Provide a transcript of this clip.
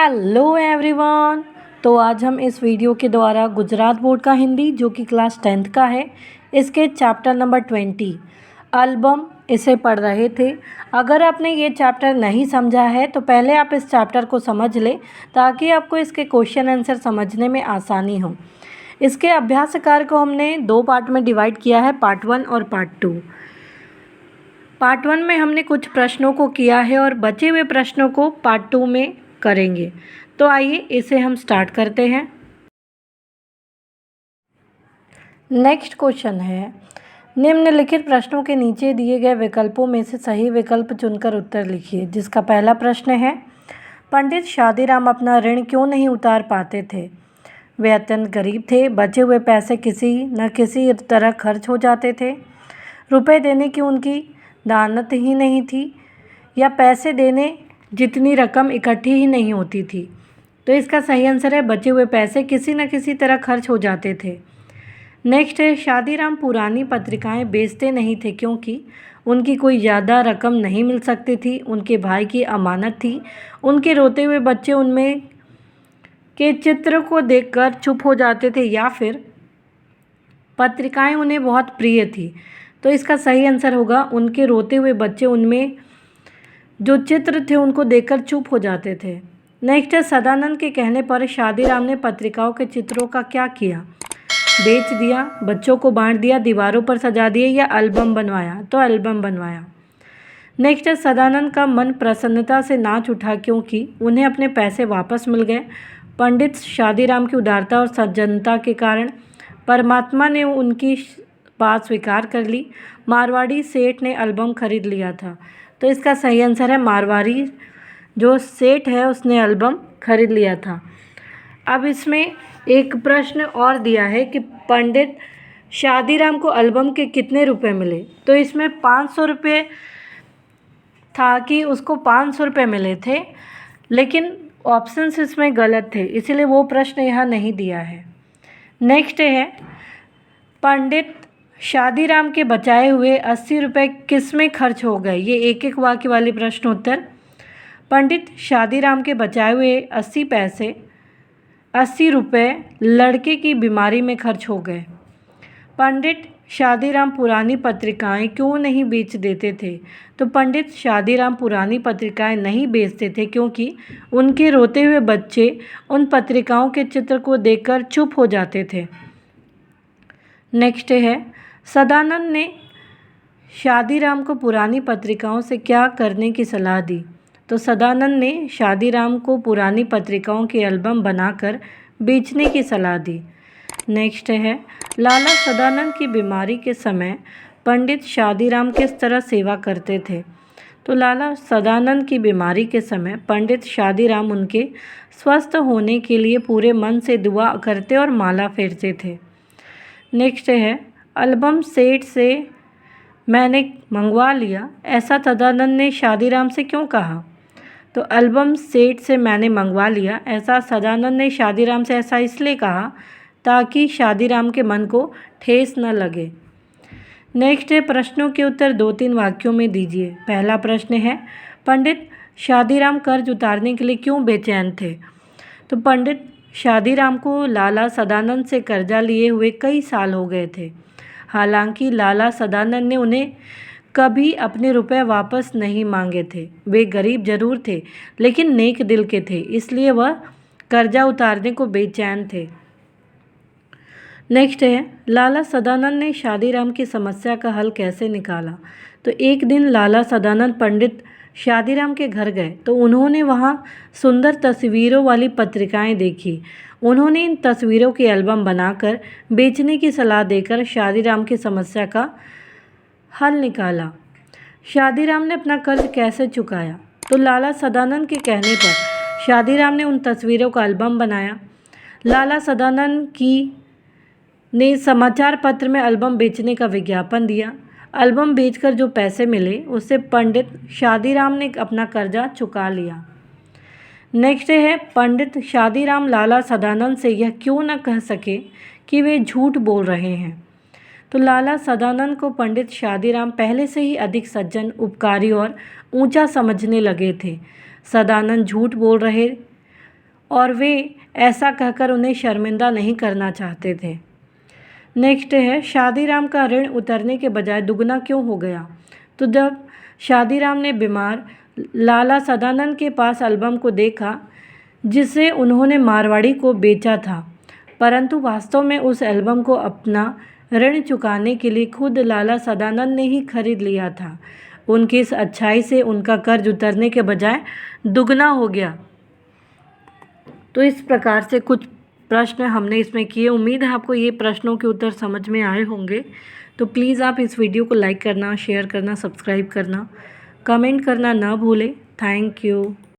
Hello everyone. तो आज हम इस वीडियो के द्वारा गुजरात बोर्ड का हिंदी जो कि क्लास 10th का है, इसके चैप्टर नंबर 20 एल्बम इसे पढ़ रहे थे। अगर आपने ये चैप्टर नहीं समझा है तो पहले आप इस चैप्टर को समझ लें ताकि आपको इसके क्वेश्चन आंसर समझने में आसानी हो। इसके अभ्यास कार्य को हमने 2 पार्ट में डिवाइड किया है, पार्ट 1 और पार्ट 2। पार्ट 1 में हमने कुछ प्रश्नों को किया है और बचे हुए प्रश्नों को पार्ट 2 में करेंगे। तो आइए इसे हम स्टार्ट करते हैं। नेक्स्ट क्वेश्चन है, निम्नलिखित प्रश्नों के नीचे दिए गए विकल्पों में से सही विकल्प चुनकर उत्तर लिखिए। जिसका पहला प्रश्न है, पंडित शादीराम अपना ऋण क्यों नहीं उतार पाते थे? वे अत्यंत गरीब थे, बचे हुए पैसे किसी न किसी तरह खर्च हो जाते थे, रुपए देने की उनकी दानत ही नहीं थी, या पैसे देने जितनी रकम इकट्ठी ही नहीं होती थी। तो इसका सही आंसर है बचे हुए पैसे किसी न किसी तरह खर्च हो जाते थे। नेक्स्ट है, शादीराम पुरानी पत्रिकाएं बेचते नहीं थे क्योंकि उनकी कोई ज़्यादा रकम नहीं मिल सकती थी, उनके भाई की अमानत थी, उनके रोते हुए बच्चे उनमें के चित्र को देखकर चुप हो जाते थे, या फिर पत्रिकाएं उन्हें बहुत प्रिय थी। तो इसका सही आंसर होगा उनके रोते हुए बच्चे उनमें जो चित्र थे उनको देखकर चुप हो जाते थे। नेक्स्ट है, सदानंद के कहने पर शादीराम ने पत्रिकाओं के चित्रों का क्या किया? बेच दिया, बच्चों को बांट दिया, दीवारों पर सजा दिए, या एल्बम बनवाया? तो एल्बम बनवाया। नेक्स्ट है, सदानंद का मन प्रसन्नता से नाच उठा क्योंकि उन्हें अपने पैसे वापस मिल गए। पंडित शादीराम की उदारता और सज्जनता के कारण परमात्मा ने उनकी बात स्वीकार कर ली। मारवाड़ी सेठ ने एल्बम खरीद लिया था। तो इसका सही आंसर है मारवाड़ी जो सेठ है उसने एल्बम खरीद लिया था। अब इसमें एक प्रश्न और दिया है कि पंडित शादीराम को एल्बम के कितने रुपए मिले? तो इसमें 500 रुपये था कि उसको 500 रुपये मिले थे, लेकिन ऑप्शंस इसमें गलत थे, इसीलिए वो प्रश्न यहाँ नहीं दिया है। नेक्स्ट है, पंडित शादीराम के बचाए हुए 80 रुपये किस में खर्च हो गए? ये एक एक वाक्य वाली प्रश्न उत्तर। पंडित शादीराम के बचाए हुए 80 रुपये लड़के की बीमारी में खर्च हो गए। पंडित शादीराम पुरानी पत्रिकाएं क्यों नहीं बेच देते थे? तो पंडित शादीराम पुरानी पत्रिकाएं नहीं बेचते थे क्योंकि उनके रोते हुए बच्चे उन पत्रिकाओं के चित्र को देखकर चुप हो जाते थे। नेक्स्ट है, सदानंद ने शादीराम को पुरानी पत्रिकाओं से क्या करने की सलाह दी? तो सदानंद ने शादीराम को पुरानी पत्रिकाओं के एल्बम बनाकर बेचने की सलाह दी। नेक्स्ट है, लाला सदानंद की बीमारी के समय पंडित शादीराम किस तरह सेवा करते थे? तो लाला सदानंद की बीमारी के समय पंडित शादीराम उनके स्वस्थ होने के लिए पूरे मन से दुआ करते और माला फेरते थे। नेक्स्ट है, एल्बम सेठ से मैंने मंगवा लिया, ऐसा सदानंद ने शादीराम से क्यों कहा? तो एल्बम सेठ से मैंने मंगवा लिया, ऐसा सदानंद ने शादीराम से ऐसा इसलिए कहा ताकि शादीराम के मन को ठेस न लगे। नेक्स्ट है, प्रश्नों के उत्तर 2-3 वाक्यों में दीजिए। पहला प्रश्न है, पंडित शादीराम कर्ज उतारने के लिए क्यों बेचैन थे? तो पंडित शादीराम को लाला सदानंद से कर्जा लिए हुए कई साल हो गए थे। हालांकि लाला सदानंद ने उन्हें कभी अपने रुपए वापस नहीं मांगे थे। वे गरीब जरूर थे लेकिन नेक दिल के थे, इसलिए वह कर्जा उतारने को बेचैन थे। नेक्स्ट है, लाला सदानंद ने शादीराम की समस्या का हल कैसे निकाला? तो एक दिन लाला सदानंद पंडित शादीराम के घर गए तो उन्होंने वहाँ सुंदर तस्वीरों वाली पत्रिकाएं देखी। उन्होंने इन तस्वीरों की एल्बम बनाकर बेचने की सलाह देकर शादीराम की समस्या का हल निकाला। शादीराम ने अपना कर्ज कैसे चुकाया? तो लाला सदानंद के कहने पर शादीराम ने उन तस्वीरों का एल्बम बनाया। लाला सदानंद ने समाचार पत्र में एल्बम बेचने का विज्ञापन दिया। एल्बम बेचकर जो पैसे मिले उससे पंडित शादीराम ने अपना कर्जा चुका लिया। नेक्स्ट है, पंडित शादीराम लाला सदानंद से यह क्यों न कह सके कि वे झूठ बोल रहे हैं? तो लाला सदानंद को पंडित शादीराम पहले से ही अधिक सज्जन, उपकारी और ऊंचा समझने लगे थे। सदानंद झूठ बोल रहे और वे ऐसा कहकर उन्हें शर्मिंदा नहीं करना चाहते थे। नेक्स्ट है, शादीराम का ऋण उतरने के बजाय दुगना क्यों हो गया? तो जब शादीराम ने बीमार लाला सदानंद के पास एल्बम को देखा जिसे उन्होंने मारवाड़ी को बेचा था, परंतु वास्तव में उस एल्बम को अपना ऋण चुकाने के लिए खुद लाला सदानंद ने ही खरीद लिया था, उनकी इस अच्छाई से उनका कर्ज उतरने के बजाय दुगना हो गया। तो इस प्रकार से कुछ प्रश्न हमने इसमें किए। उम्मीद है आपको ये प्रश्नों के उत्तर समझ में आए होंगे। तो प्लीज़ आप इस वीडियो को लाइक करना, शेयर करना, सब्सक्राइब करना, कमेंट करना ना भूलें। Thank you.